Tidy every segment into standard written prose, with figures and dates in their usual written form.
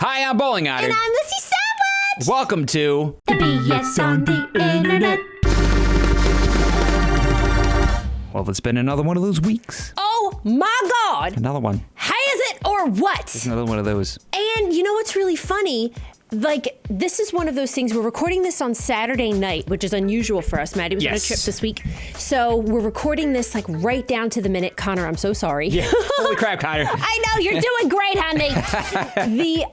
Hi, I'm Bowling Otter. And I'm Missy Savage. Welcome to The BS on the Internet. Well, it's been another one of those weeks. Oh my God. Another one. How is it or what? It's another one of those. And you know what's really funny? Like, this is one of those things. We're recording this on Saturday night, which is unusual for us. Maddie was on a trip this week. So we're recording this like right down to the minute. Connor, I'm so sorry. Yeah. Holy crap, Connor. I know, you're doing great, honey.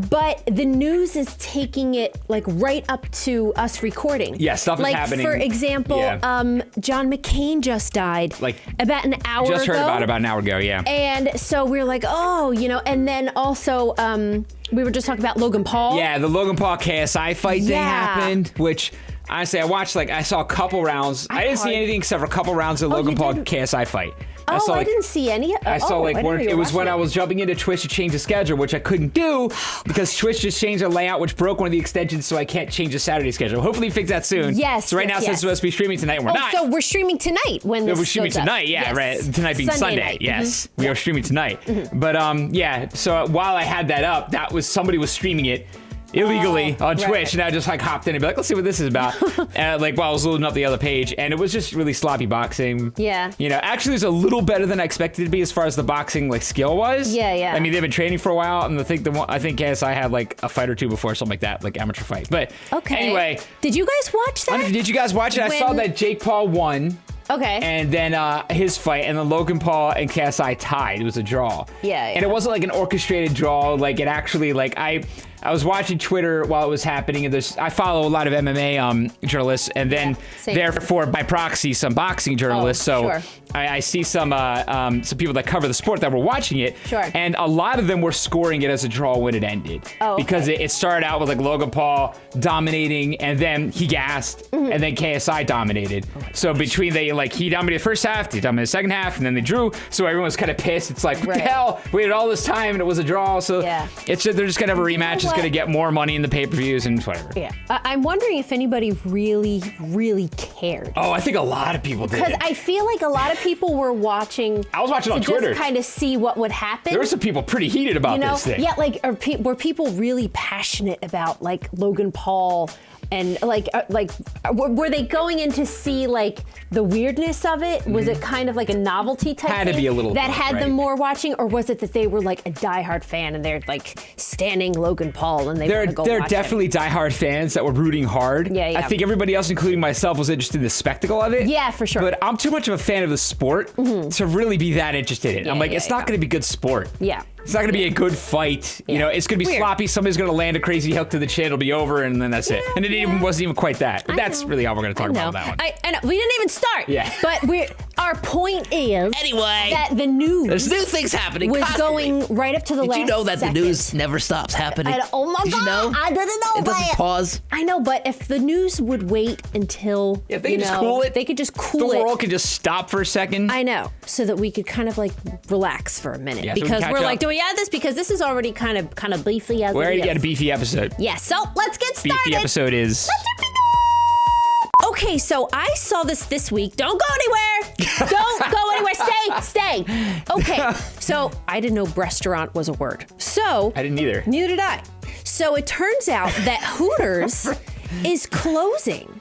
But the news is taking it like right up to us recording. Yeah, stuff is happening. Like, for example, John McCain just died like about an hour ago. Just heard about it about an hour ago, yeah. And so we're like, oh, you know, and then also we were just talking about Logan Paul. Yeah, the Logan Paul KSI fight thing happened, which honestly I watched, I saw a couple rounds. I didn't see anything except for a couple rounds of Logan Paul KSI fight. I didn't see any. I saw it was when I was jumping into Twitch to change the schedule, which I couldn't do because Twitch just changed the layout, which broke one of the extensions, so I can't change the Saturday schedule. Hopefully fix that soon. Yes. So right now, since it's supposed to be streaming tonight, we're not. So we're streaming tonight when this we're streaming goes up. tonight, yeah, right. Tonight being Sunday. Night. Yes, we are streaming tonight. But yeah, so while I had that up, somebody was streaming it illegally on Twitch, and I just like hopped in and be like, let's see what this is about. Like while I was loading up the other page, and it was just really sloppy boxing. Yeah. You know, actually, it was a little better than I expected it to be as far as the boxing like skill was. Yeah, yeah. I mean, they've been training for a while, and I think KSI had like a fight or two before, something like that, like amateur fight. But anyway, did you guys watch that? Did you guys watch it? I saw that Jake Paul won. Okay. And then his fight, and then Logan Paul and KSI tied. It was a draw. Yeah. And it wasn't like an orchestrated draw. Like it actually, like I was watching Twitter while it was happening, and I follow a lot of MMA journalists, and then therefore by proxy some boxing journalists. So I see some people that cover the sport that were watching it, and a lot of them were scoring it as a draw when it ended, because it started out with like Logan Paul dominating, and then he gassed, and then KSI dominated. So between he dominated the first half, he dominated the second half, and then they drew. So everyone was kind of pissed. It's like, what the hell? We waited all this time, and it was a draw. So it's just, they're just gonna have a rematch. It's gonna get more money in the pay-per-views and whatever. Yeah, I'm wondering if anybody really, really cared. Oh, I think a lot of people did. Because I feel like a lot of people were watching. I was watching on Twitter just kind of see what would happen. There were some people pretty heated about this thing. Yeah, like were people really passionate about like Logan Paul? And were they going in to see like the weirdness of it? Was it kind of like a novelty type Had thing to be a little that bit, had them more watching, or was it that they were like a diehard fan and they're like standing Logan Paul and they want to go watch They're definitely diehard fans that were rooting hard. Yeah. I think everybody else, including myself, was interested in the spectacle of it. Yeah, for sure. But I'm too much of a fan of the sport to really be that interested in it. I'm like, it's not going to be good sport. Yeah. It's not going to be a good fight. You know, it's going to be sloppy. Somebody's going to land a crazy hook to the chin. It'll be over, and then that's it. And it wasn't even quite that. But that's really all we're going to talk about on that one. I know. We didn't even start. Yeah. But our point is that the news. There's new things happening. Was constantly. Going right up to the last Did you know that second. the news never stops happening? Oh my Did God! You know? I didn't know it doesn't pause. I know, but if the news would wait until they could just cool it. They could just cool it. The world could just stop for a second. I know, so that we could kind of like relax for a minute, because so we're like, do we add this? Because this is already kind of beefy as we already it is. got a beefy episode. Yeah, so let's get started. Beefy episode is. Okay, so I saw this week. Don't go anywhere. Don't go anywhere. Stay. Okay, so I didn't know restaurant was a word. So I didn't either. Neither did I. So it turns out that Hooters is closing,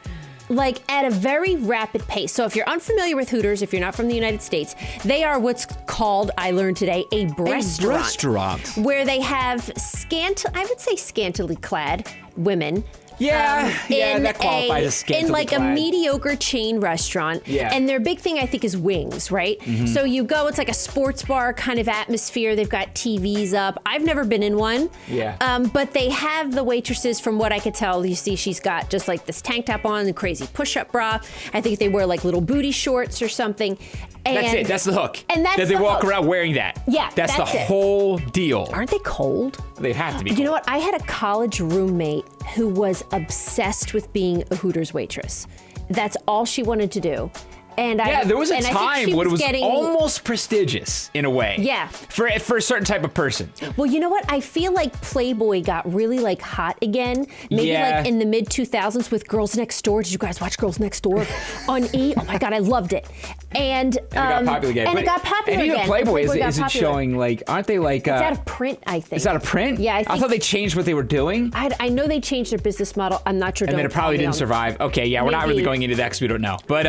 like at a very rapid pace. So if you're unfamiliar with Hooters, if you're not from the United States, they are what's called, I learned today, a restaurant. Where they have I would say scantily clad women. Yeah, that qualifies as scantily in like clad. a mediocre chain restaurant. Yeah. And their big thing, I think, is wings, right? Mm-hmm. So you go, it's like a sports bar kind of atmosphere. They've got TVs up. I've never been in one. Yeah. But they have the waitresses, from what I could tell, you see she's got just like this tank top on, the crazy push-up bra. I think they wear like little booty shorts or something. And that's it. That's the hook. And that's that they walk hook. around wearing that. Yeah, that's the whole deal. Aren't they cold? They have to be. You know what? I had a college roommate who was obsessed with being a Hooters waitress. That's all she wanted to do. And there was a and I think time she when it was getting, almost prestigious in a way. Yeah. For a certain type of person. Well, you know what? I feel like Playboy got really like hot again. Maybe like in the mid 2000s with Girls Next Door. Did you guys watch Girls Next Door on E? Oh my God, I loved it. And it got popular again. And it got popular again. And even Playboy isn't popular. showing like, aren't they like? It's out of print, I think. It's out of print? Yeah, I thought they changed what they were doing. I know they changed their business model. I'm not sure. And then it probably didn't survive. Okay, yeah, we're not really going into that because we don't know. But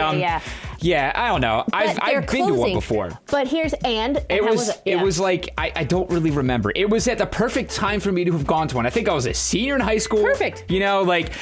yeah, I don't know. I've been to one before. But here's it was like I don't really remember. It was at the perfect time for me to have gone to one. I think I was a senior in high school. Perfect. You know, like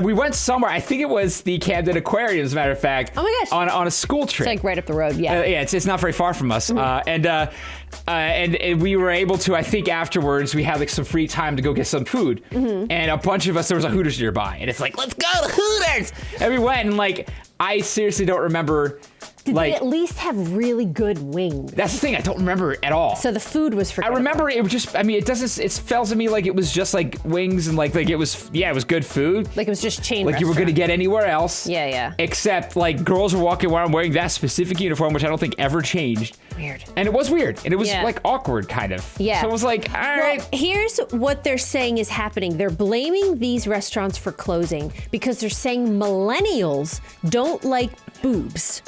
we went somewhere. I think it was the Camden Aquarium, as a matter of fact. Oh my gosh. On a school trip. It's like right up the road. Yeah. Yeah, it's not very far from us. And we were able to. I think afterwards we had like some free time to go get some food. And a bunch of us. There was a Hooters nearby, and it's like, let's go to Hooters. And we went, and like I seriously don't remember. Did they at least have really good wings? That's the thing. I don't remember at all. So the food was forgettable. I remember it was just. I mean, it doesn't. It felt to me like it was just like wings and like it was. Yeah, it was good food. Like it was just chain. Like you were gonna get anywhere else. Yeah. Except like girls were walking around wearing that specific uniform, which I don't think ever changed. Weird. And it was weird, and it was like awkward, kind of. Yeah. So it was like, all right. Well, here's what they're saying is happening. They're blaming these restaurants for closing because they're saying millennials don't like boobs.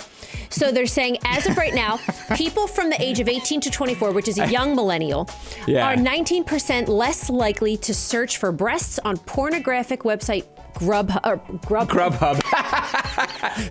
So they're saying, as of right now, people from the age of 18 to 24, which is a young millennial, are 19% less likely to search for breasts on pornographic website Grubhub.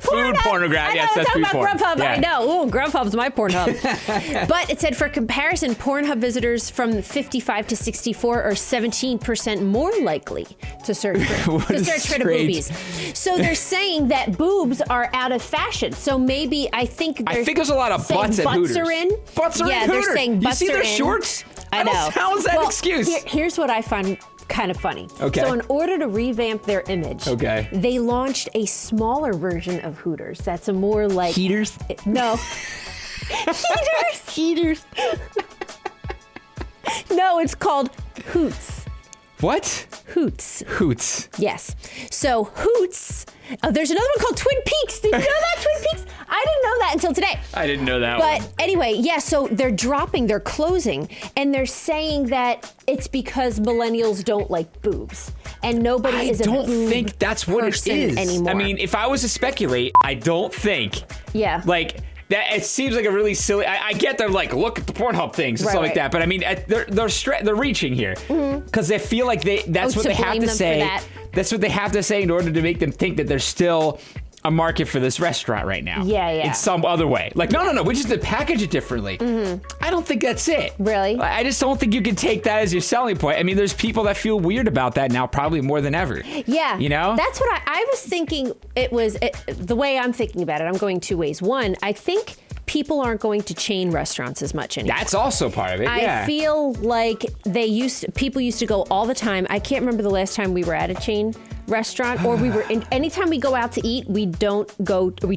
Food pornography. Yes, that's food porn. Grubhub. Yeah. I know. Ooh, Grubhub's my Pornhub. But it said, for comparison, Pornhub visitors from 55 to 64 are 17% more likely to search for the boobies. So they're saying that boobs are out of fashion. So maybe I think there's a lot of butts at Hooters. Are in. Butts are in Hooters. They're saying butts are in. You see their shorts? I know. How is that an excuse? Here's what I find kind of funny. Okay. So in order to revamp their image, they launched a smaller version of Hooters. That's a more like Heaters? No. Heaters. No, it's called Hoots. What? Hoots. Yes. So Hoots. Oh, there's another one called Twin Peaks. Did you know that, Twin Peaks? I didn't know that until today. I didn't know that one. But anyway, so they're closing, and they're saying that it's because millennials don't like boobs. And nobody is a boob I don't think that's what it is anymore. I mean, if I was to speculate, I don't think. Yeah. Like, that, it seems like a really silly. I get they're like, look at the Pornhub things and stuff like that. But I mean, they're reaching here because they feel like that's what they have to say. That's what they have to say in order to make them think that there's still a market for this restaurant right now. Yeah. In some other way. Like, no, we just did package it differently. I don't think that's it. Really? I just don't think you can take that as your selling point. I mean, there's people that feel weird about that now, probably more than ever. Yeah. You know? That's what I was thinking. The way I'm thinking about it, I'm going two ways. One, I think people aren't going to chain restaurants as much anymore. That's also part of it. I feel like people used to go all the time. I can't remember the last time we were at a chain restaurant, or we were in. Anytime we go out to eat, we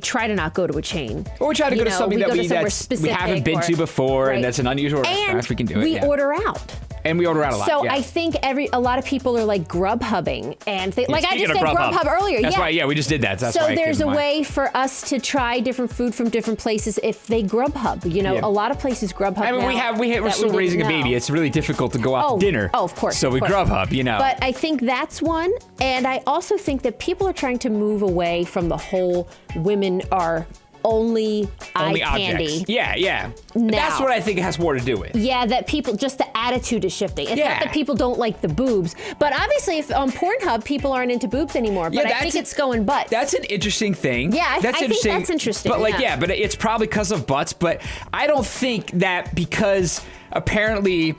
try to not go to a chain. Or we try to go to something that we haven't been to before, and that's an unusual restaurant. If we can do it. We order out. And we order out a lot. So I think a lot of people are like Grubhubbing, and like I just said Grubhub earlier. That's why. We just did that. That's so there's a way for us to try different food from different places if they Grubhub. You know, a lot of places Grubhub. I mean, we're still raising a baby. It's really difficult to go out to dinner. Oh, of course. So we Grubhub. You know. But I think that's one, and I also think that people are trying to move away from the whole women are only eye candy. Objects. Yeah. Now. That's what I think it has more to do with. Yeah, that just the attitude is shifting. It's not that people don't like the boobs, but obviously if on Pornhub people aren't into boobs anymore, but I think it's going butts. That's an interesting thing. Yeah, I think that's interesting. But but it's probably because of butts, but I don't think that because apparently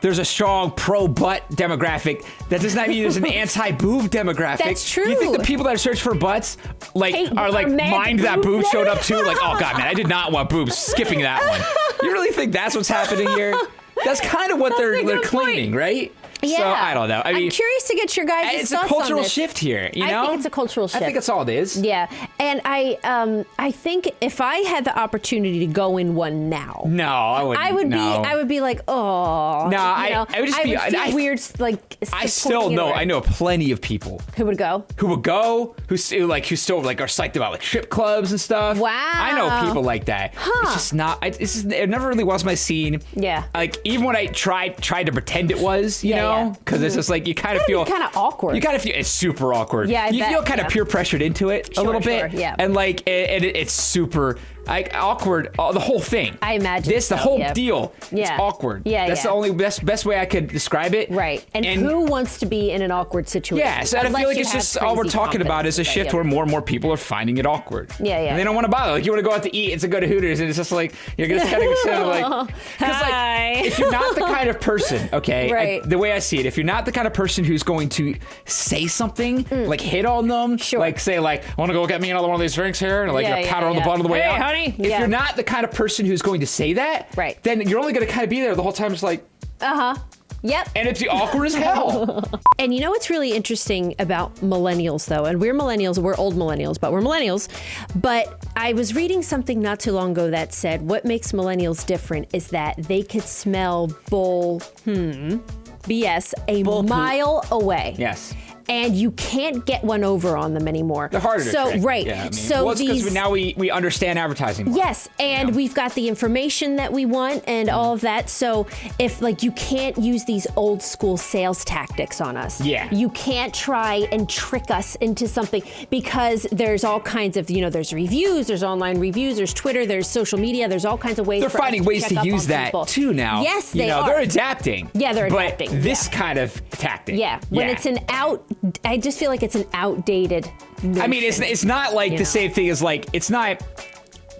there's a strong pro-butt demographic, that does not mean there's an anti-boob demographic. That's true. You think the people that search for butts mind that boob showed up too? Like, oh God, man, I did not want boobs. Skipping that one. You really think that's what's happening here? That's kind of what they're claiming, right? Yeah. So I don't know. I mean, I'm curious to get your guys' thoughts on this. It's a cultural shift here, you know? I think it's a cultural shift. I think that's all it is. Yeah. And I think if I had the opportunity to go in one now. No, I wouldn't. I would be like, oh. No, I would just be. would feel weird, like. I still know. I know plenty of people who would go. Who still like are psyched about like strip clubs and stuff. Wow. I know people like that. Huh. It's just not. It never really was my scene. Yeah. Like even when I tried to pretend it was, you know, because it's just like you kind of feel kind of awkward. You kind of feel it's super awkward. Yeah, you feel kind of peer pressured into it a little bit. Yeah. And like it's super. Like awkward, the whole thing. I imagine the whole deal. Yeah. It's awkward. Yeah, that's the only best way I could describe it. Right. And who wants to be in an awkward situation? Yeah, so I feel like it's just all we're talking about is a shift where more and more people are finding it awkward. Yeah. And they don't want to bother. Like you want to go out to eat, it's to go to Hooters, and it's just like you're just kind of like, because like if you're not the kind of person, okay, right. the way I see it, if you're not the kind of person who's going to say something, like hit on them, like say like, I want to go get me another one of these drinks here, and like pat her on the butt on the way out. Honey. If you're not the kind of person who's going to say that, right, then you're only going to kind of be there the whole time. It's like, Yep. And it's awkward as hell. And you know what's really interesting about millennials, though? And we're millennials, we're old millennials, but we're millennials. But I was reading something not too long ago that said what makes millennials different is that they could smell BS a mile away. Yes. And you can't get one over on them anymore. They're harder to trick. Right. Yeah, I mean, so it's because now we understand advertising more. Yes, and we've got the information that we want and all of that. So if like you can't use these old school sales tactics on us. Yeah. You can't try and trick us into something because there's all kinds of, there's reviews, there's online reviews, there's Twitter, there's social media, there's all kinds of ways. They're finding ways to use that people. too now. Yes, they are. They're adapting. Yeah, they're adapting. But this kind of tactic. Yeah. When it's I just feel like it's an outdated notion. I mean, it's not like the same thing as like, it's not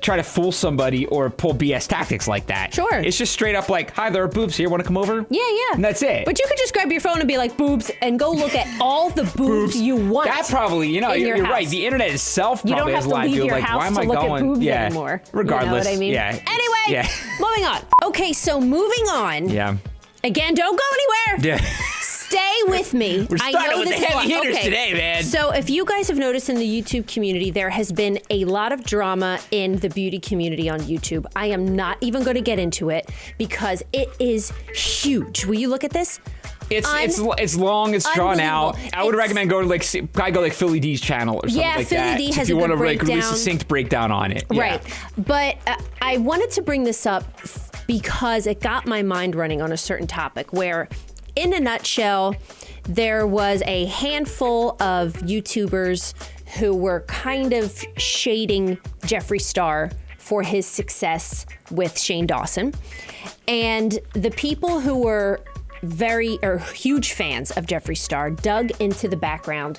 try to fool somebody or pull BS tactics like that. Sure. It's just straight up like, hi, there are boobs here, want to come over? Yeah. And that's it. But you could just grab your phone and be like, boobs, and go look at all the boobs you want. That probably, you're right. The internet itself probably has a lot to do with like, why am I going? At boobs anymore. Regardless. You know what I mean? Yeah. Anyway, moving on. Okay, so moving on. Yeah. Again, don't go anywhere. Yeah. Stay with me. We're starting with the heavy hitters today, man. So if you guys have noticed in the YouTube community, there has been a lot of drama in the beauty community on YouTube. I am not even going to get into it because it is huge. Will you look at this? It's long, it's drawn out. I would recommend go to Philly D's channel or something like that. Philly D has a good breakdown. If you want to really succinct breakdown on it. Right. But I wanted to bring this up because it got my mind running on a certain topic where, in a nutshell, there was a handful of YouTubers who were kind of shading Jeffree Star for his success with Shane Dawson. And the people who were huge fans of Jeffree Star dug into the background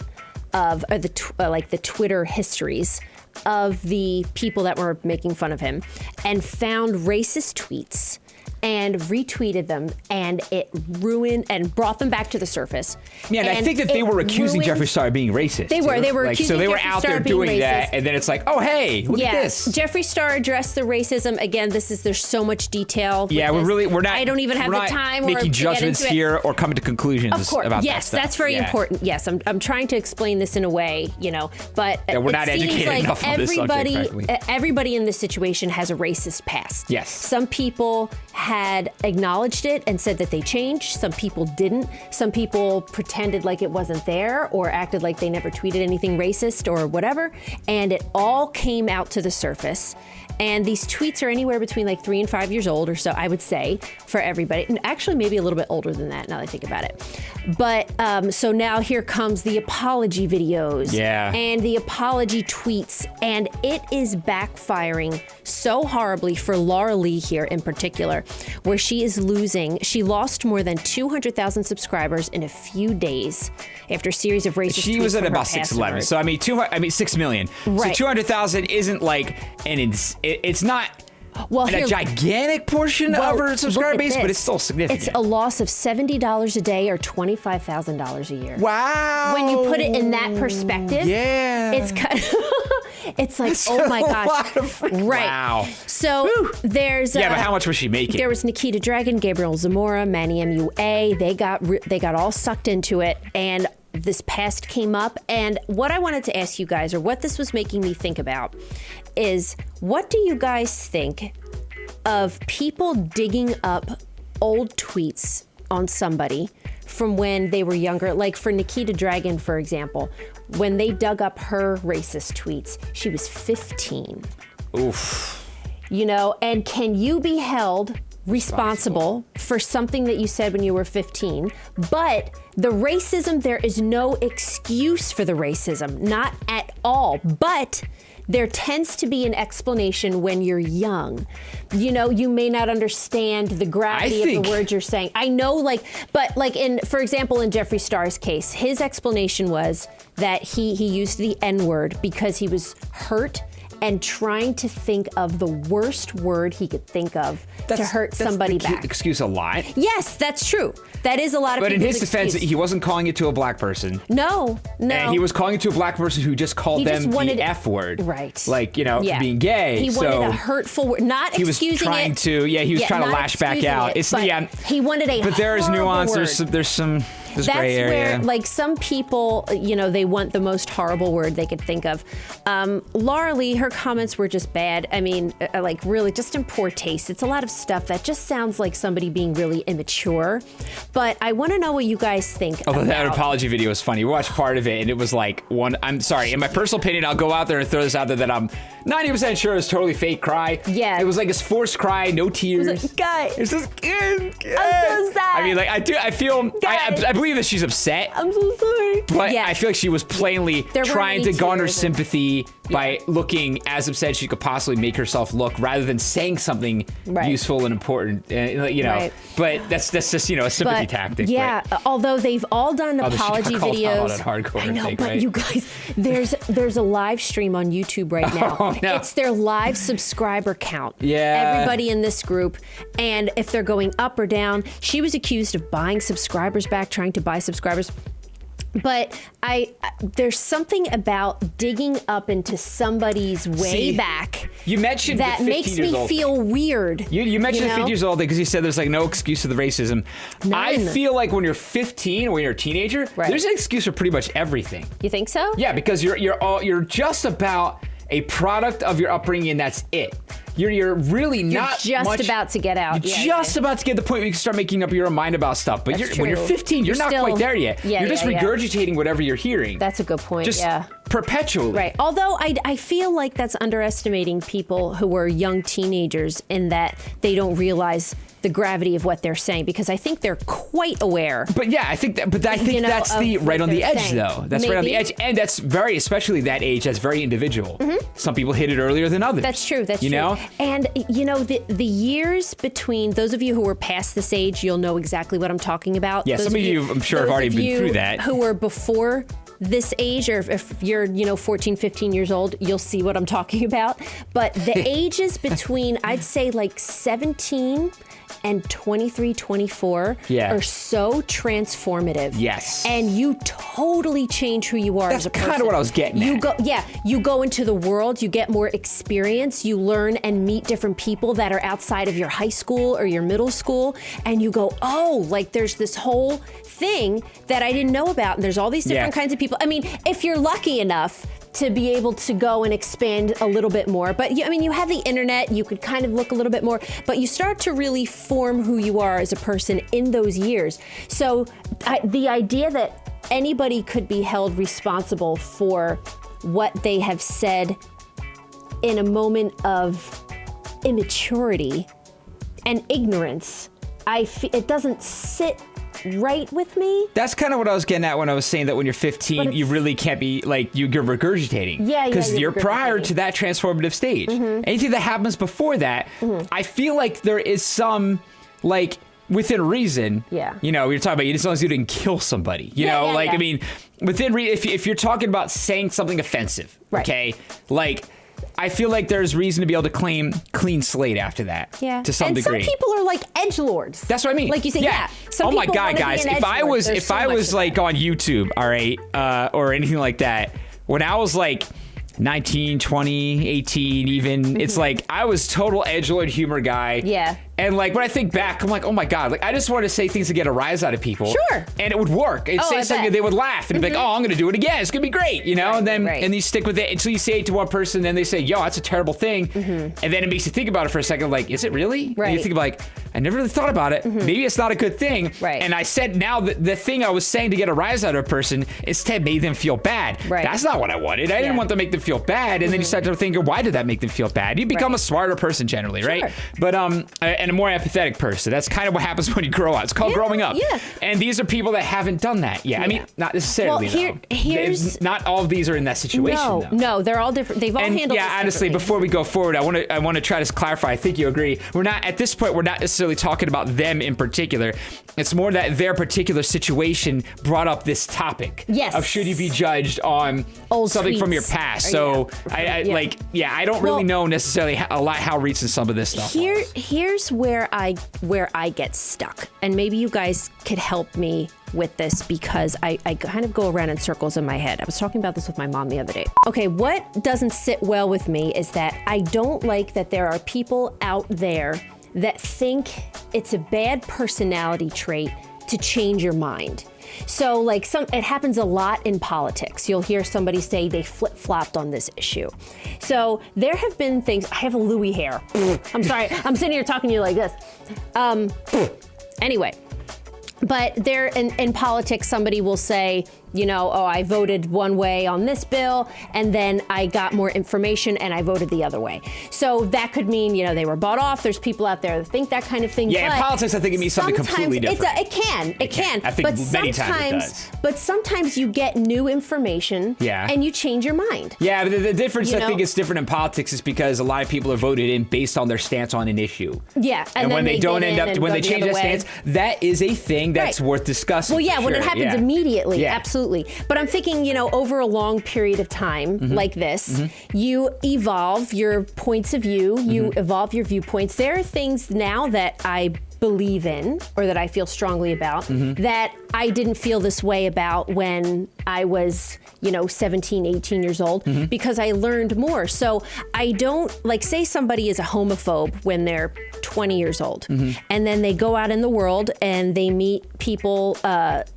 of the Twitter histories of the people that were making fun of him and found racist tweets and retweeted them, and it ruined and brought them back to the surface. Yeah, and I think that they were accusing Jeffree Star of being racist. They were accusing so they were Jeffree out Star there of being doing racist. that, and then it's like, oh hey, look at this. Jeffree Star addressed the racism. Again, there's so much detail. Yeah, we're not. I don't even have the time. Making judgments here or coming to conclusions of course. about yes, that stuff. That's very important. Yes, I'm trying to explain this in a way, but we're not educated enough on this subject. Everybody in this situation has a racist past. Yes. Some people had acknowledged it and said that they changed. Some people didn't. Some people pretended like it wasn't there or acted like they never tweeted anything racist or whatever. And it all came out to the surface. And these tweets are anywhere between like 3 and 5 years old or so, I would say, for everybody. And actually maybe a little bit older than that now that I think about it. But so now here comes the apology videos. Yeah. And the apology tweets. And it is backfiring so horribly for Laura Leigh here in particular, where she lost more than 200,000 subscribers in a few days after a series of racist tweets. She was at about 611. So I mean 6 million. Right. So 200,000 isn't like it's not a gigantic portion of her subscriber base, but it's still significant. It's a loss of $70 a day or $25,000 a year. Wow. When you put it in that perspective, yeah, it's kind of It's like, oh my gosh. Right. Wow. So there's but how much was she making? There was Nikita Dragon, Gabriel Zamora, Manny MUA. They got all sucked into it, and this past came up. And what I wanted to ask you guys, or what this was making me think about, is what do you guys think of people digging up old tweets on somebody from when they were younger? Like for Nikita Dragon, for example, when they dug up her racist tweets, she was 15. Oof. You know, and can you be held responsible for something that you said when you were 15? But the racism, there is no excuse for the racism, not at all. But there tends to be an explanation when you're young. You know, you may not understand the gravity of the words you're saying. I know, but for example, in Jeffree Star's case, his explanation was that he used the N-word because he was hurt and trying to think of the worst word he could think of to hurt somebody back. Excuse a lot. Yes, that's true. That is a lot of people's excuse. But in his defense, he wasn't calling it to a black person. No. And he was calling it to a black person who just called them the F word. Right. Like, being gay. He wanted a hurtful word, not excusing it. He was trying to lash back out. He wanted a But there is nuance. Word. There's gray area. That's where, some people, they want the most horrible word they could think of. Laura Leigh, her comments were just bad. I mean, really just in poor taste. It's a lot of stuff that just sounds like somebody being really immature. But I want to know what you guys think. Although that apology video was funny. We watched part of it, and it was I'm sorry, in my personal opinion, I'll go out there and throw this out there that I'm 90% sure it's totally fake cry. Yeah. It was like his forced cry, no tears. It was like, guys. It's just, I'm so sad. I mean, I believe that she's upset. I'm so sorry. But I feel like she was plainly trying to garner sympathy by looking as upset as she could possibly make herself look, rather than saying something useful and important. Right. But that's just a sympathy tactic. Yeah, although they've all done apology videos. Hardcore, I know, but you guys, there's a live stream on YouTube right now. Oh, no. It's their live subscriber count. Yeah. Everybody in this group, and if they're going up or down. She was accused of buying subscribers back, trying to buy subscribers. But there's something about digging up into somebody's way back. You mentioned that makes me feel weird. You mentioned the 50 years old thing because you said there's no excuse for the racism. None. I feel like when you're 15, when you're a teenager, there's an excuse for pretty much everything. You think so? Yeah, because you're just about a product of your upbringing, and that's it. You're really not about to get out. You're about to get to the point where you can start making up your own mind about stuff. But when you're 15, you're not quite there yet. You're just regurgitating whatever you're hearing. That's a good point. Just perpetually. Right. Although I feel like that's underestimating people who are young teenagers in that they don't realize the gravity of what they're saying, because I think they're quite aware. But yeah, I think that's right on the edge, though. That's right on the edge, and that's especially that age, that's very individual. Mm-hmm. Some people hit it earlier than others. That's true. That's true. And the years between those of you who were past this age, you'll know exactly what I'm talking about. Yeah, some of you, I'm sure, have already been through that. Who were before this age, or if you're 14, 15 years old, you'll see what I'm talking about. But the ages between, I'd say 17 and 23, 24 are so transformative. Yes. And you totally change who you are as a person. That's kind of what I was getting at. You go into the world, you get more experience, you learn and meet different people that are outside of your high school or your middle school, and you go, there's this whole thing that I didn't know about, and there's all these different kinds of people. I mean, if you're lucky enough to be able to go and expand a little bit more. But you have the internet, you could kind of look a little bit more, but you start to really form who you are as a person in those years. So the idea that anybody could be held responsible for what they have said in a moment of immaturity and ignorance, it doesn't sit right with me. That's kind of what I was getting at when I was saying that when you're 15, you really can't be you're regurgitating. Because you're prior to that transformative stage. Mm-hmm. Anything that happens before that, I feel like there is some within reason. Yeah. You're talking about as long as you didn't kill somebody. I mean, within if you're talking about saying something offensive, okay, I feel like there's reason to be able to claim clean slate after that. Yeah. To some degree. And some people are edgelords. That's what I mean. Like you say, Oh my God, guys! If I was on YouTube, all right, or anything like that, when I was 19, 20, 18 even. It's like I was total edgelord humor guy. Yeah. And like when I think back, I'm like, oh my God, like I just want to say things to get a rise out of people. Sure. And it would work. It'd say something, they would laugh and be like, oh, I'm going to do it again. It's going to be great, you know? And then and you stick with it until you say it to one person, then they say, yo, that's a terrible thing. And then it makes you think about it for a second, like, is it really? Right. And you think like, I never really thought about it. Maybe it's not a good thing. Right. And I said now the thing I was saying to get a rise out of a person instead made them feel bad. Right. That's not what I wanted. I didn't want to make them feel bad. And then you start to think, why did that make them feel bad? You become a smarter person generally, right? But and a more empathetic person. That's kind of what happens when you grow up. It's called growing up. Yeah. And these are people that haven't done that yet. I mean, not necessarily. Well, here's not all of these are in that situation. No, they're all different. They've all handled. Yeah, honestly, before we go forward, I want to try to clarify. I think you agree. We're not at this point. We're not necessarily talking about them in particular. It's more that their particular situation brought up this topic. Yes. Of should you be judged on something from your past? So I don't really know necessarily a lot how recent some of this stuff. Here's where I get stuck, and maybe you guys could help me with this because I kind of go around in circles in my head. I was talking about this with my mom the other day. Okay, what doesn't sit well with me is that I don't like that there are people out there that think it's a bad personality trait to change your mind. So like it happens a lot in politics. You'll hear somebody say they flip-flopped on this issue. So there have been things, I have a Louis hair. I'm sorry, I'm sitting here talking to you like this. Anyway, but there in politics, somebody will say, you know, oh, I voted one way on this bill, and then I got more information and I voted the other way. So that could mean, you know, they were bought off. There's people out there that think that kind of thing. Yeah, in politics, I think it means something completely different. It can. I think many times it does. But sometimes you get new information and you change your mind. Yeah, but the difference I think is different in politics is because a lot of people are voted in based on their stance on an issue. Yeah, and when they don't end up, when they change their stance, that is a thing that's worth discussing. Well, yeah, when it happens immediately, absolutely. But I'm thinking, you know, over a long period of time like this, you evolve your points of view, you evolve your viewpoints. There are things now that I believe in or that I feel strongly about that I didn't feel this way about when I was, you know, 17, 18 years old because I learned more. So I don't, like, say somebody is a homophobe when they're 20 years old and then they go out in the world and they meet people,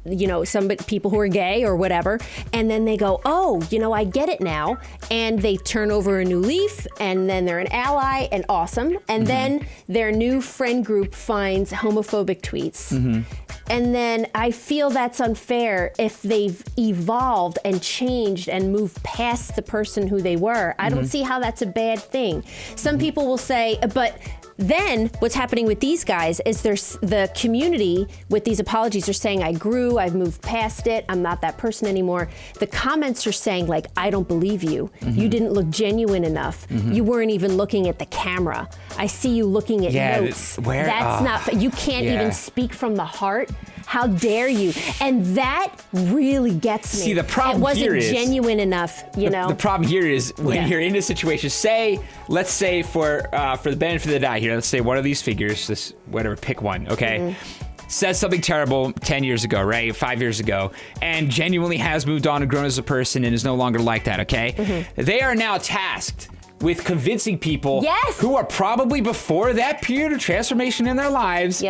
you know, people who are gay or whatever, and then they go, oh, you know, I get it now, and they turn over a new leaf, and then they're an ally and awesome, and then their new friend group finds homophobic tweets. And then I feel that's unfair if they've evolved and changed and moved past the person who they were. I don't see how that's a bad thing. Some people will say, but then what's happening with these guys is there's the community with these apologies are saying, I grew, I've moved past it, I'm not that person anymore. The comments are saying, like, I don't believe you. You didn't look genuine enough. You weren't even looking at the camera. I see you looking at notes. That's not, you can't even speak from the heart. How dare you? And that really gets me. See, the problem here is... It wasn't genuine enough, you know? The problem here is when you're in a situation, let's say for the benefit of the doubt here, let's say one of these figures, pick one, okay? Says something terrible 10 years ago, right? 5 years ago, and genuinely has moved on and grown as a person and is no longer like that, okay? They are now tasked with convincing people who are probably before that period of transformation in their lives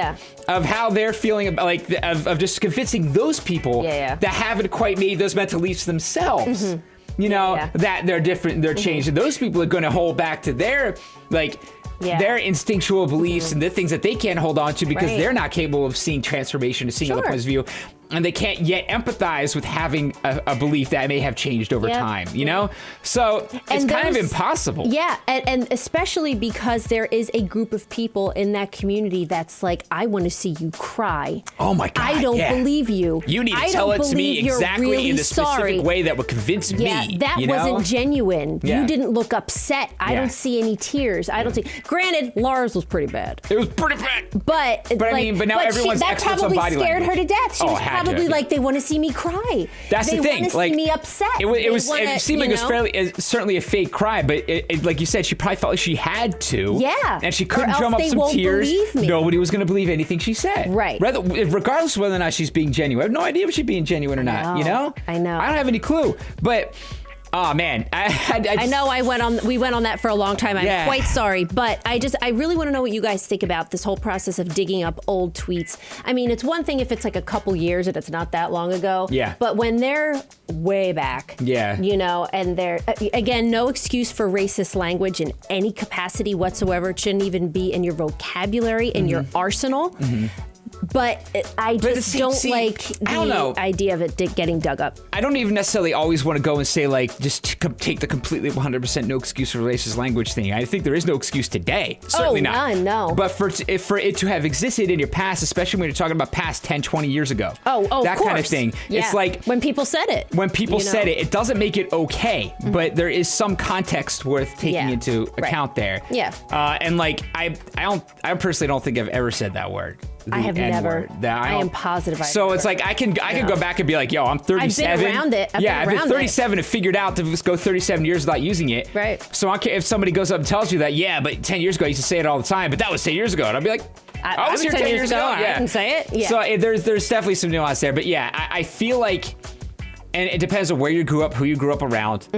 of how they're feeling about, like, of just convincing those people that haven't quite made those mental leaps themselves. You know, that they're different, they're changed. And those people are going to hold back to their, like, their instinctual beliefs and the things that they can't hold on to because they're not capable of seeing transformation, of seeing other points of view. And they can't yet empathize with having a belief that may have changed over time, you know? So it's kind of impossible. Yeah, and especially because there is a group of people in that community that's like, I want to see you cry. Oh my God, I don't believe you. You need to tell it to me exactly really in the specific way that would convince me. Yeah, that wasn't genuine. You didn't look upset. I don't see any tears. I don't see. Granted, Laura's was pretty bad. It was pretty bad. But I mean, now everyone's experts on body language. That probably scared her to death. She was probably like, they want to see me cry. That's the thing. They want to see me upset. It seemed like it was certainly a fake cry, but like you said, she probably felt like she had to. Yeah. And she couldn't drum up some tears. Nobody was going to believe anything she said. Right. Regardless of whether or not she's being genuine. I have no idea if she's being genuine or not, you know? I know. I don't have any clue. But Oh man, I know we went on that for a long time. I'm quite sorry, but I really want to know what you guys think about this whole process of digging up old tweets. I mean, it's one thing if it's like a couple years and it's not that long ago. Yeah. But when they're way back. Yeah. You know, and they're again, no excuse for racist language in any capacity whatsoever. It shouldn't even be in your vocabulary, in your arsenal. But I just don't like the idea of it getting dug up. I don't even necessarily always want to go and say, like, just take the completely 100% no excuse for racist language thing. I think there is no excuse today. Certainly not. None, no. But for it to have existed in your past, especially when you're talking about past 10, 20 years ago. That kind of thing. Yeah. It's like... When people said it. When people said it, it doesn't make it okay. But there is some context worth taking into account there. Yeah. And, like, I personally don't think I've ever said that word. I have never. I am positive. So it's like I can go back and be like, yo, I'm 37. I've been around it. I've been 37 and figured out to just go 37 years without using it. Right. So I can't, if somebody goes up and tells you that, but 10 years ago I used to say it all the time, but that was 10 years ago, and I'd be like, I was here 10 years ago. I can say it. Yeah. So there's definitely some nuance there, but I feel like, and it depends on where you grew up, who you grew up around.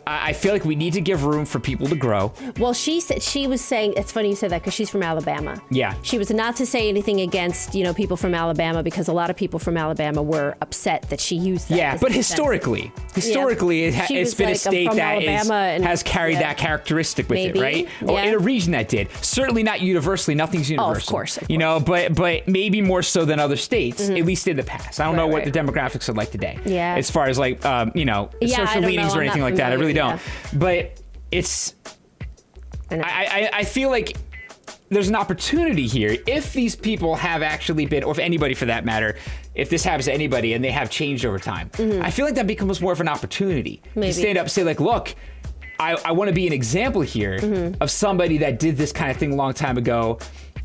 I feel like we need to give room for people to grow. Well, she was saying, it's funny you said that because she's from Alabama. Yeah. She was not to say anything against, people from Alabama because a lot of people from Alabama were upset that she used that. Yeah, but historically, it's been a state that has carried that characteristic with it, right? Yeah. Or in a region that did. Certainly not universally. Nothing's universal. Oh, of course. But maybe more so than other states, at least in the past. I don't know what the demographics are like today. Yeah. As far as like, social leanings or anything like that. I really don't. But it's, I feel like there's an opportunity here. If these people have actually been, or if anybody for that matter, if this happens to anybody and they have changed over time, I feel like that becomes more of an opportunity to stand up and say like, look, I want to be an example here of somebody that did this kind of thing a long time ago.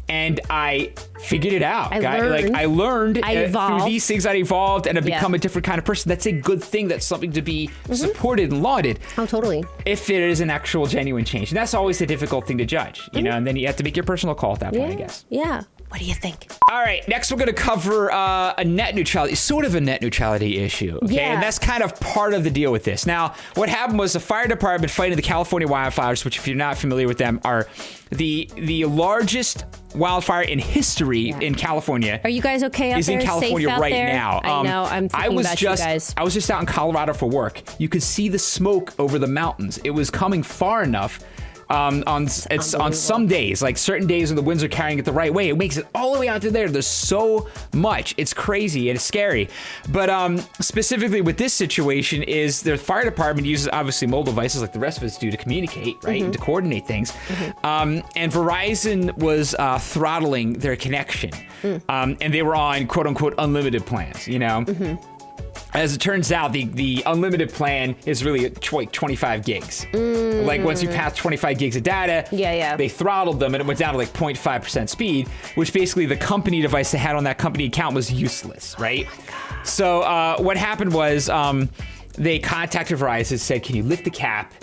And I figured it out. I learned through these things. I evolved and I've become a different kind of person. That's a good thing. That's something to be supported and lauded. Oh, totally. If it is an actual genuine change. And that's always a difficult thing to judge, and then you have to make your personal call at that point, I guess. Yeah. What do you think? All right, next we're going to cover a net neutrality, sort of a net neutrality issue. Okay, and that's kind of part of the deal with this. Now, what happened was the fire department fighting the California wildfires, which if you're not familiar with them, are the largest wildfire in history in California. Are you guys okay out is there? In California safe out right there? now. I know. I'm thinking about you guys. I was just out in Colorado for work. You could see the smoke over the mountains. It was coming far enough. On some days, like certain days when the winds are carrying it the right way, it makes it all the way out to there. There's so much. It's crazy and it's scary. But specifically with this situation is their fire department uses obviously mobile devices like the rest of us do to communicate, right? And to coordinate things. And Verizon was throttling their connection. And they were on quote unquote unlimited plans, As it turns out, the unlimited plan is really 25 gigs. Like once you pass 25 gigs of data, they throttled them and it went down to like 0.5% speed, which basically the company device they had on that company account was useless, right? So what happened was they contacted Verizon, said, can you lift the cap?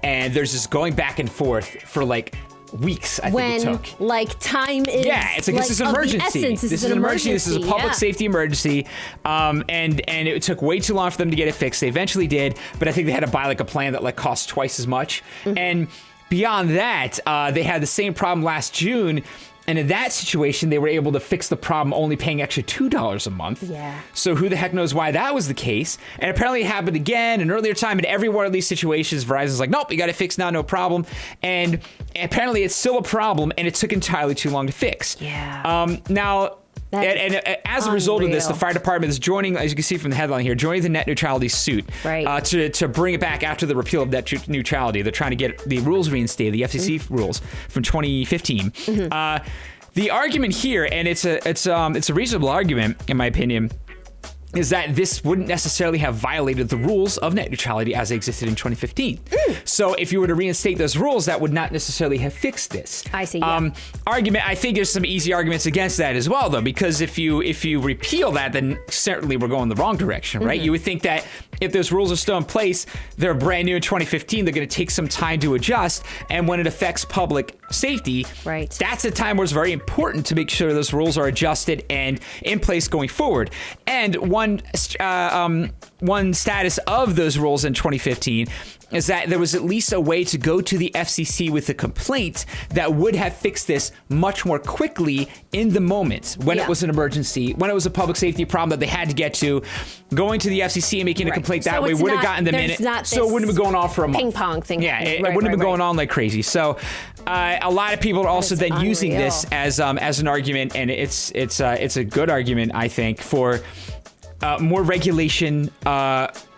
And there's this going back and forth for like weeks, I think it took. Like time is it's like this is an emergency. This is an emergency. This is a public safety emergency. And it took way too long for them to get it fixed. They eventually did, but I think they had to buy like a plan that like cost twice as much. And beyond that, they had the same problem last June. And in that situation, they were able to fix the problem only paying extra $2 a month. Yeah. So who the heck knows why that was the case? And apparently it happened again an earlier time. In every one of these situations, Verizon's like, nope, you got to fix now, no problem. And apparently it's still a problem, and it took entirely too long to fix. Yeah. Now... And as a result of this, the fire department is joining, as you can see from the headline here, joining the net neutrality suit to bring it back after the repeal of net neutrality. They're trying to get the rules reinstated, the FCC rules from 2015. The argument here, and it's a reasonable argument in my opinion, is that this wouldn't necessarily have violated the rules of net neutrality as they existed in 2015. So if you were to reinstate those rules, that would not necessarily have fixed this. I see. Argument. I think there's some easy arguments against that as well, though, because if you repeal that, then certainly we're going the wrong direction, right? You would think that if those rules are still in place, they're brand new in 2015, they're going to take some time to adjust, and when it affects public safety, that's a time where it's very important to make sure those rules are adjusted and in place going forward. And one one status of those rules in 2015 is that there was at least a way to go to the FCC with a complaint that would have fixed this much more quickly in the moment when it was an emergency, when it was a public safety problem that they had to get to. Going to the FCC and making a complaint that way would have gotten them in it. So it wouldn't have been going on for a month. Ping pong thing. Yeah, it wouldn't have been going on like crazy. So a lot of people are also then using this as an argument, and it's a good argument, I think, for more regulation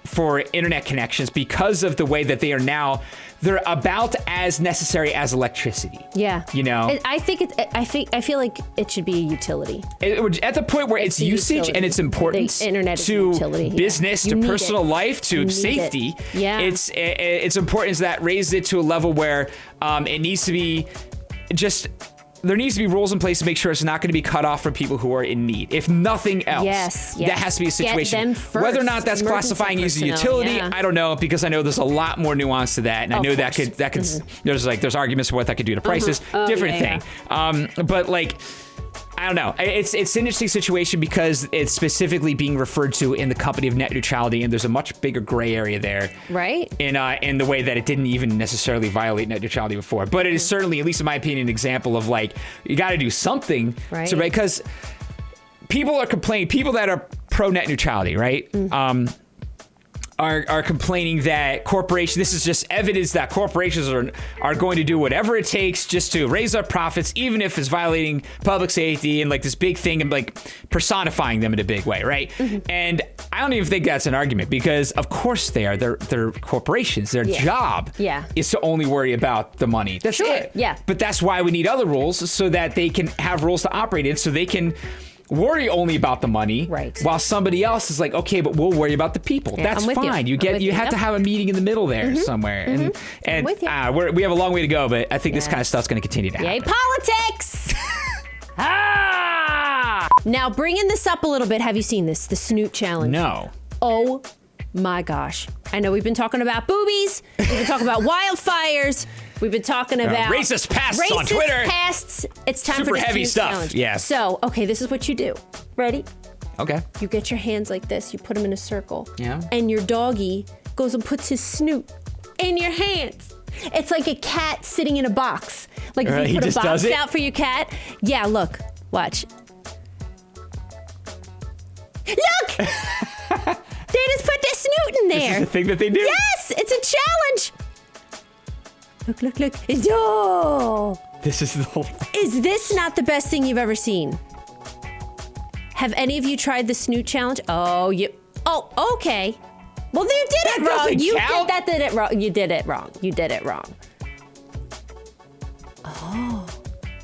for internet connections because of the way that they are now. They're about as necessary as electricity. Yeah. You know? I feel like it should be a utility. At the point where it's usage utility. And its importance the internet is to utility. business, to personal life, to safety. Yeah. It's importance that raises it to a level where it needs to be just. There needs to be rules in place to make sure it's not going to be cut off from people who are in need. If nothing else, that has to be a situation. Get them first. Whether or not that's classifying as a utility, I don't know, because I know there's a lot more nuance to that, and I know that could there's arguments for what that could do to prices, different thing. But like, I don't know. It's an interesting situation because it's specifically being referred to in the company of net neutrality, and there's a much bigger gray area there, right? In the way that it didn't even necessarily violate net neutrality before. But it is certainly, at least in my opinion, an example of like you got to do something, right? So because people are complaining, people that are pro net neutrality, right? Are complaining that corporations, this is just evidence that corporations are going to do whatever it takes just to raise up profits, even if it's violating public safety and like this big thing and like personifying them in a big way, right? And I don't even think that's an argument because of course they are. They're corporations. Their job is to only worry about the money. That's it. Yeah. But that's why we need other rules so that they can have rules to operate in so they can worry only about the money, right? While somebody else is like, okay, but we'll worry about the people. Yeah, that's fine. You have to have a meeting in the middle there somewhere, and we have a long way to go. But I think this kind of stuff's going to continue to happen. Yay, politics! Now, bringing this up a little bit, have you seen this? The Snoot Challenge. No. Oh my gosh! I know we've been talking about boobies. We've been talking about wildfires. We've been talking about racist pasts on Twitter. It's time for the heavy stuff. Challenge. Yeah. So, okay, this is what you do. Ready? Okay. You get your hands like this. You put them in a circle. Yeah. And your doggy goes and puts his snoot in your hands. It's like a cat sitting in a box. Like if you put a box out for your cat. Yeah, look. Watch. Look! They just put their snoot in there. This is the thing that they do? Yes! It's a challenge! Look. Oh! This is the whole thing. Is this not the best thing you've ever seen? Have any of you tried the Snoot Challenge? Oh, okay. Well, you did it wrong. That did it wrong. You did it wrong.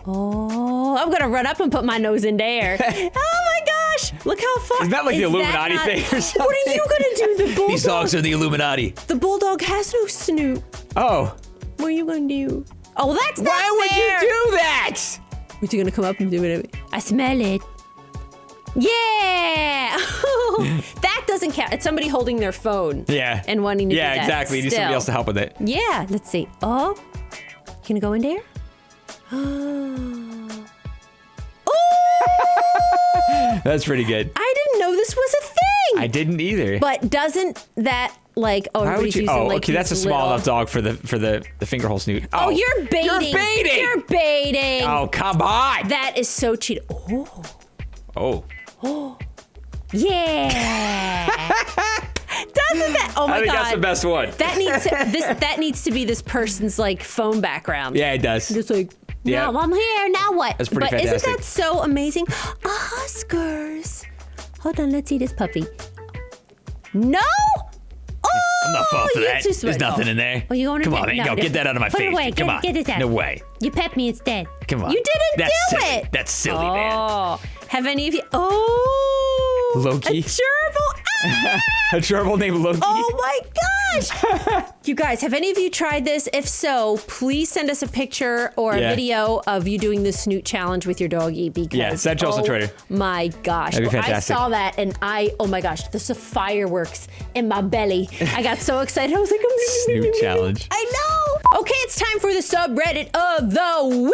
Oh, I'm going to run up and put my nose in there. Oh my gosh. Look how far. Isn't that like the Illuminati thing or something? What are you going to do? The bulldog. These dogs are the Illuminati. The bulldog has no snoot. Oh. What are you going to do? Oh, that's not fair. Why would you do that? What, you going to come up and do it? I smell it. Yeah. That doesn't count. It's somebody holding their phone. Yeah. And wanting to do that. Yeah, exactly. You need somebody else to help with it. Yeah. Let's see. Oh. Can you go in there? Oh. That's pretty good. I didn't know this was a thing. I didn't either. But doesn't that everybody's using okay, that's a small enough dog for the finger hole snoot. Oh, you're baiting. You're baiting. Oh, come on. That is so cheating. Oh. Yeah. Doesn't that? Oh my God. I think that's the best one. That needs to be this person's phone background. Yeah, it does. Just now I'm here. Now what? That's pretty fantastic. Isn't that so amazing? Oscars. Hold on, let's see this puppy. No. I'm not falling for that. There's nothing in there. Oh, you going Come on, man. Go get that out of my face. Put it away. Come on. Get it out. No way. You pet me instead. Come on. You didn't do silly. it. That's silly, man. Oh, have any of you? Oh, Loki. A gerbil. Ah! A gerbil named Loki. Oh my gosh. You guys, have any of you tried this? If so, please send us a picture or a video of you doing the Snoot Challenge with your doggy because send to us on Twitter. My gosh. That'd be fantastic. I saw that and oh my gosh, there's fireworks in my belly. I got so excited. I was like, Snoot Challenge. I know. Okay, it's time for the subreddit of the week.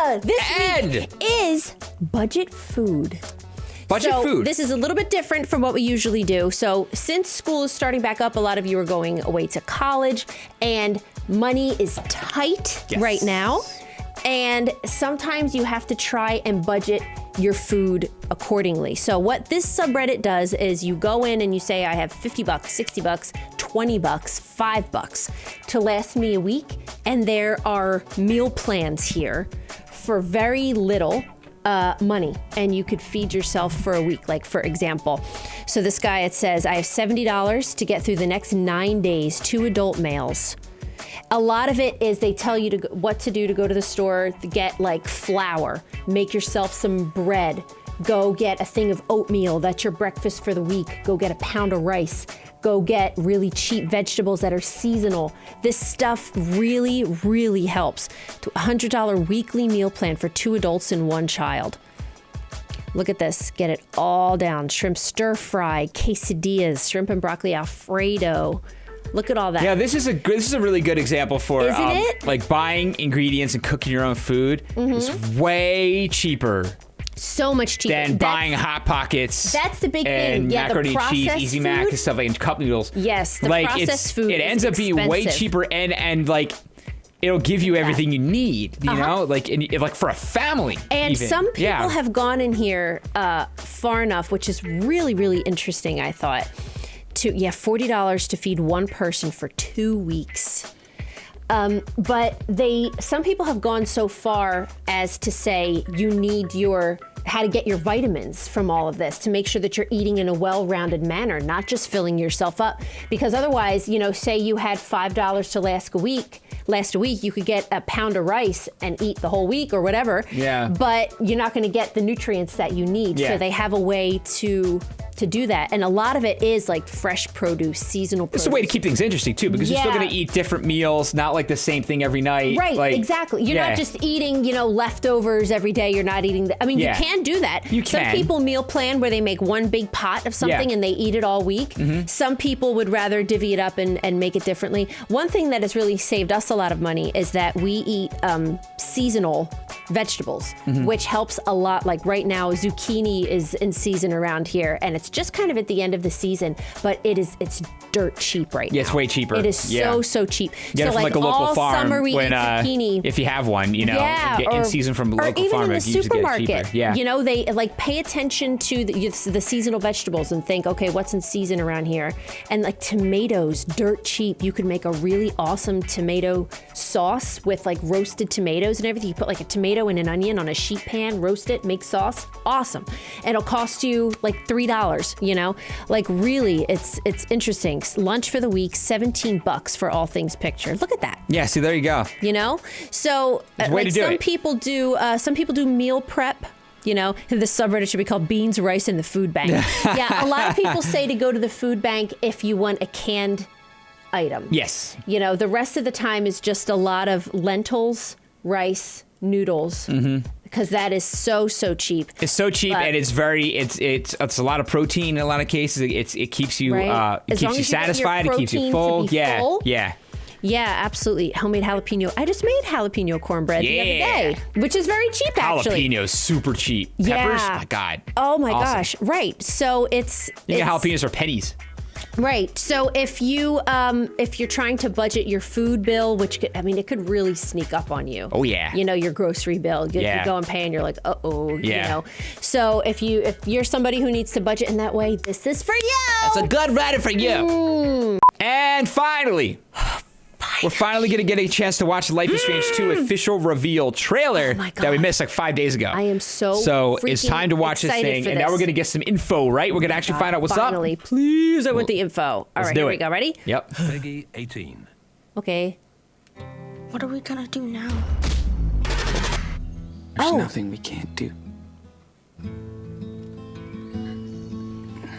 And this week is budget food. Budget food. This is a little bit different from what we usually do. So since school is starting back up, a lot of you are going away to college, and money is tight right now. And sometimes you have to try and budget your food accordingly. So what this subreddit does is you go in and you say, I have 50 bucks, 60 bucks, 20 bucks, $5 to last me a week. And there are meal plans here for very little money, and you could feed yourself for a week. Like, for example, so this guy, it says, I have $70 to get through the next 9 days, 2 adult males. A lot of it is they tell you what to do to go to the store, to get like flour, make yourself some bread, go get a thing of oatmeal, that's your breakfast for the week, go get a pound of rice, go get really cheap vegetables that are seasonal. This stuff really, really helps. $100 weekly meal plan for 2 adults and 1 child. Look at this, get it all down. Shrimp stir fry, quesadillas, shrimp and broccoli Alfredo. Look at all that. Yeah, this is a really good example for like buying ingredients and cooking your own food. It's way cheaper. So much cheaper than buying Hot Pockets. That's the big and thing. Yeah, macaroni the and cheese, processed Easy food, Mac and stuff like cup noodles. Yes, the like processed food. It ends up being way cheaper and like it'll give you everything you need. You know, like for a family. And even. some people have gone in here far enough, which is really, really interesting. I thought. $40 to feed 1 person for 2 weeks. But some people have gone so far as to say you need how to get your vitamins from all of this to make sure that you're eating in a well-rounded manner, not just filling yourself up. Because otherwise, say you had $5 to last a week, you could get a pound of rice and eat the whole week or whatever. Yeah. But you're not going to get the nutrients that you need. Yeah. So they have a way to do that. And a lot of it is like fresh produce, seasonal produce. It's a way to keep things interesting too, because you're still going to eat different meals, not like the same thing every night. Right, exactly. You're not just eating, leftovers every day. You're not eating you can do that. Some people meal plan where they make one big pot of something and they eat it all week. Some people would rather divvy it up and make it differently. One thing that has really saved us a lot of money is that we eat seasonal vegetables, which helps a lot. Like right now, zucchini is in season around here, and it's just kind of at the end of the season, but it's dirt cheap right now. Yeah, it's way cheaper. It is so cheap. Get so it from like a local all farm summer we eat zucchini. If you have one, get in season from a local farm. Or even in the supermarket. Yeah. They like pay attention to the seasonal vegetables and think, okay, what's in season around here? And like tomatoes, dirt cheap. You could make a really awesome tomato sauce with like roasted tomatoes and everything. You put like a tomato and an onion on a sheet pan, roast it, make sauce. Awesome. And it'll cost you like $3, Like really, it's interesting. Lunch for the week, $17 for all things picture. Look at that. Yeah, see, there you go. So like some people do meal prep. The subreddit should be called Beans, Rice, and the Food Bank. Yeah, a lot of people say to go to the food bank if you want a canned item. Yes. The rest of the time is just a lot of lentils, rice, noodles. Because that is so cheap. It's so cheap, and it's a lot of protein in a lot of cases. It keeps you satisfied. It keeps you full. Yeah, absolutely. Homemade jalapeno. I just made jalapeno cornbread the other day, which is very cheap, actually. Jalapeno is super cheap. Peppers, my God. Oh my gosh, right. So you get jalapenos for pennies. Right. So if you're trying to budget your food bill, which it could really sneak up on you. Oh yeah. Your grocery bill. You go and pay, and you're like, uh-oh. Yeah. So if you're somebody who needs to budget in that way, this is for you. That's a good Reddit for you. And finally. We're finally going to get a chance to watch Life is Strange 2 official reveal trailer that we missed like 5 days ago. I am so it's time to watch this thing, and now we're going to get some info, right? We're going to actually find out what's finally, up. Please, I want the info. All right, here we go. Ready? Yep. Peggy 18. Okay. What are we going to do now? There's nothing we can't do.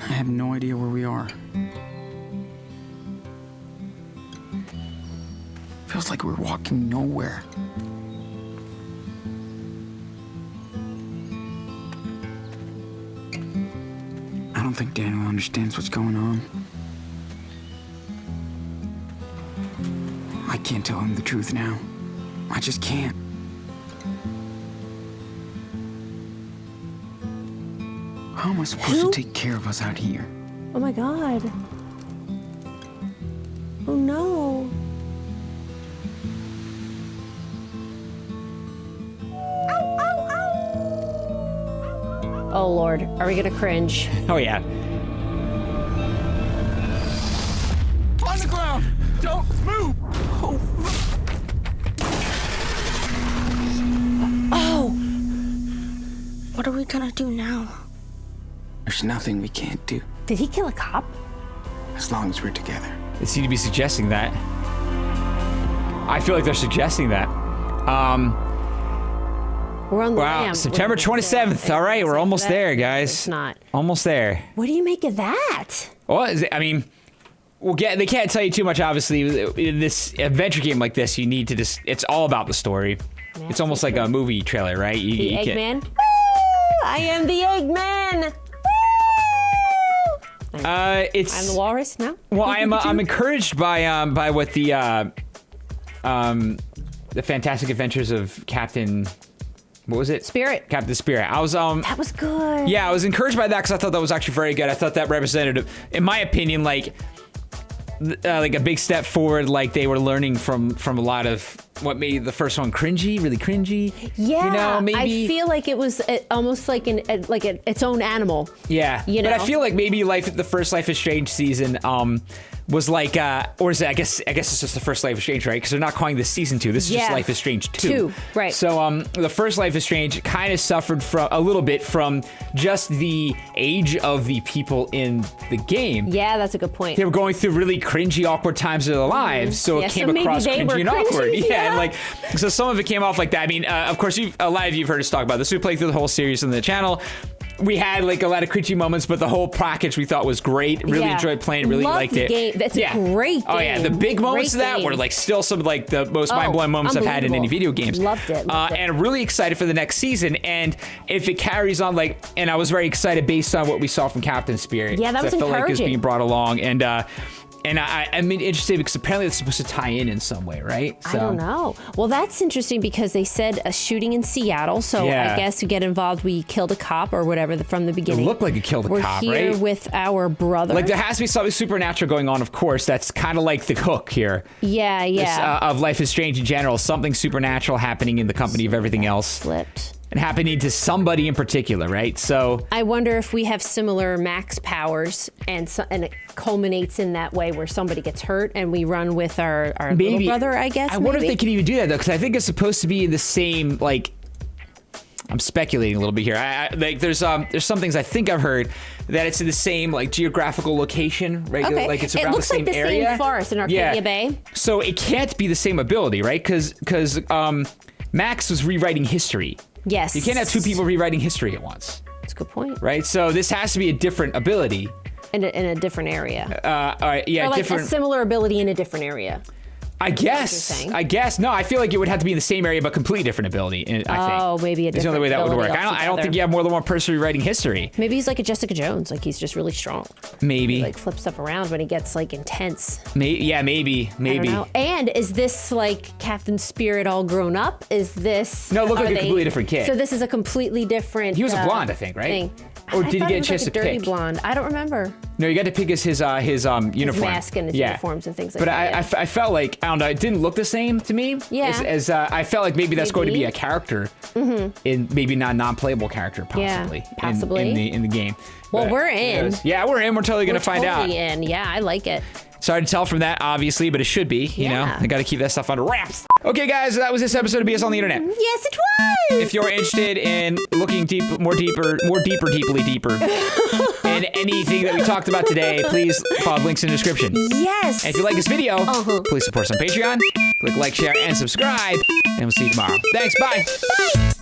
I have no idea where we are. Feels like we're walking nowhere. I don't think Daniel understands what's going on. I can't tell him the truth now. I just can't. How am I supposed to take care of us out here? Oh my God. Oh no. Oh Lord, are we gonna cringe? Oh yeah. On the ground! Don't move! Oh! What are we gonna do now? There's nothing we can't do, Did he kill a cop? as long as we're together. They seem to be suggesting that. I feel like they're suggesting that. We're on the Wow, lam. September 27th. All right, we're almost there, guys. It's not. Almost there. What do you make of that? Well, I mean, they can't tell you too much, obviously. In this adventure game like this, you need to just, it's all about the story. It's almost like a movie trailer, right? The Eggman? Woo! I am the Eggman! Woo! I'm the walrus, no? Well, I'm encouraged by what the Fantastic Adventures of Captain... What was it? Spirit. Captain Spirit. I was That was good. Yeah, I was encouraged by that because I thought that was actually very good. I thought that represented, in my opinion, like a big step forward. Like they were learning from a lot of what made the first one cringy, really cringy. Yeah, you know, maybe. I feel like it was almost like its own animal. Yeah, you know? But I feel like maybe the first Life is Strange season was like, or is it? I guess it's just the first Life is Strange, right? Because they're not calling this season 2. This is just Life is Strange 2. Right. So the first Life is Strange kind of suffered from a little bit from just the age of the people in the game. Yeah, that's a good point. They were going through really cringy, awkward times of their lives, so it came across cringy and awkward. Yeah, and like, so some of it came off like that. I mean, of course, a lot of you've heard us talk about this. We played through the whole series on the channel. We had like a lot of cringy moments, but the whole package we thought was great. Really enjoyed playing. Really liked it. Game. That's a great game. Oh yeah, the big moments of that were like still some of like the most mind-blowing moments I've had in any video games. Loved it. And really excited for the next season. And if it carries on, like, and I was very excited based on what we saw from Captain Spirit. Yeah, that was I felt like it was encouraging. being brought along, and I'm interested because apparently it's supposed to tie in some way, right? So. I don't know. Well, that's interesting because they said a shooting in Seattle. So I guess to get involved, we killed a cop or whatever from the beginning. It looked like it killed a cop, right? We're here with our brother. Like there has to be something supernatural going on, of course. That's kind of like the hook here. Yeah. Of Life is Strange in general. Something supernatural happening in the company of everything else. Slipped. And happening to somebody in particular, right? So I wonder if we have similar max powers, and it culminates in that way where somebody gets hurt, and we run with our little brother. I guess. I wonder if they can even do that though, because I think it's supposed to be the same. Like, I'm speculating a little bit here. Like, there's some things I think I've heard that it's in the same like geographical location, right? Okay. Like it's around the same area. It looks like the same forest in Arcadia Bay. So it can't be the same ability, right? Because Max was rewriting history. Yes. You can't have two people rewriting history at once. That's a good point. Right? So this has to be a different ability. In a different area. Yeah, or like different. A similar ability in a different area. I guess. No, I feel like it would have to be in the same area, but completely different ability. I think. Oh, maybe a different. It's the only way that would work. I don't think you have more than one person rewriting history. Maybe he's like a Jessica Jones. Like he's just really strong. Maybe. He like flips stuff around when he gets like intense. Maybe. I don't know. And is this like Captain Spirit all grown up? Is this? No, it looked like a completely different kid. So this is a completely different. He was a blonde, I think, right? Thing. Or did he get a chance to dirty pick? Blonde. I don't remember. No, you got to pick his uniform. His mask and his uniforms and things like that. But I felt like, I don't know, it didn't look the same to me. Yeah. As I felt like maybe that's going to be a character, in maybe not a non-playable character, possibly. Yeah, possibly. In the game. Well, but we're in. Yeah, we're in. We're totally going to find out. Totally in. Yeah, I like it. It's hard to tell from that, obviously, but it should be. You know, I got to keep that stuff under wraps. Okay, guys, that was this episode of BS on the Internet. Yes, it was. If you're interested in looking deeply deeper, in anything that we talked about today, please follow links in the description. Yes. And if you like this video, please support us on Patreon. Click like, share, and subscribe. And we'll see you tomorrow. Thanks. Bye. Bye.